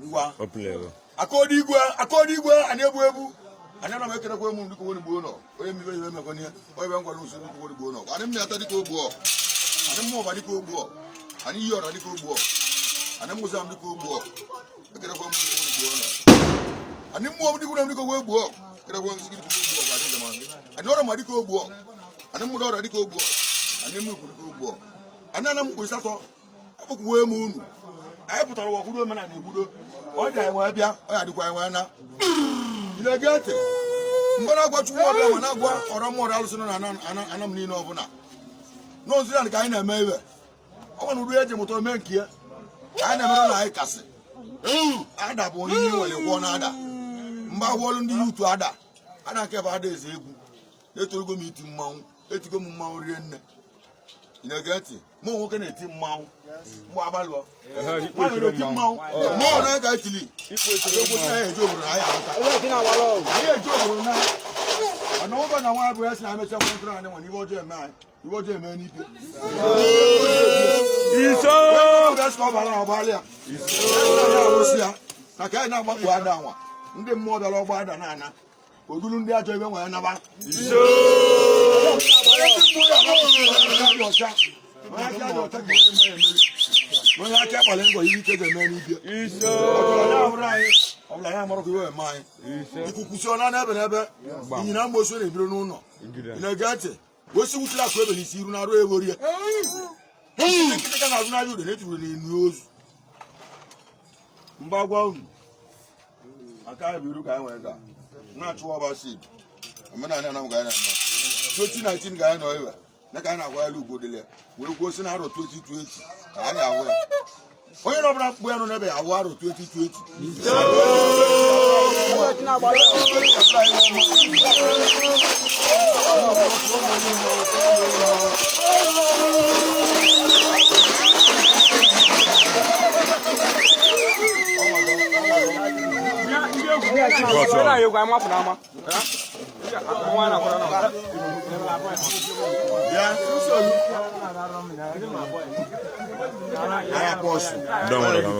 ngwa akodi igwe ani ebu ani na mekere kwa mu ndiko woni gbo no oye mi be me ko ni oye be ngwa nusu ndiko woni gbo no ani mi ata diko gbo ani mu ba diko gbo ani yo ra diko gbo ani mu zam diko gbo ekere kwa mu woni gbo no ani mu diko na diko gbo kere kwa ngi diko gbo ba de man ani ora ma diko gbo ani mu do ra diko gbo ani mu diko gbo ani na mu ko sato abuku we mu unu ai putara wa kudo mana ni kudo o da enwe bia o ya dikwa enwe na ile gete mbona gwa chu mo bia mana gwa oro mo ralu sino na anam ni no buna no nzira ni ka ina eme ibe o wonu ru eje moto me nkie ai na mero na ai kase ada bo ni wele wo na ada mba wolu ndi yutu ada ke ba ada eze egwu etorugo mi iti mmanwu etigo mu mmanwu rie nne ile gete mo nwoke na eti mmanwu mo abalọ mo lo ti mmanwu mo na ga tili ipo ese mo na ejo buru na ya aka o ti na wa lo aye ejo buru na ana wo ba na wa bu ese na me se kontra na won iwo je me ni pe iso ga so ba na ba le iso na ka na gba gba ada nwa ndị mmụọ bịara ọgba ada na ana odulu ndị ajọ ibe nwe na ba iso Mo ya ke pale ngo yi ke de me ni bi. Iso. Obla ya moro ko we mai. Iso. Ikuku so na na ebe na ebe. Nyina mo so na biro no no. Ina gate. Wo si wutira ko ebe ni siru na ro e wori. Kika na azuna ju de ne turu ni nuozu. Mbagwa unu. Aka biru ka enwe ga. Na chuwa ba seed. Amana na na ga na. 2019 ga na oiwe. Na ka na agwa lu godele. We go si na ro 2020. Ka na agwa. Onye no bra gbo enu na be agwa ro 2020. Don't worry.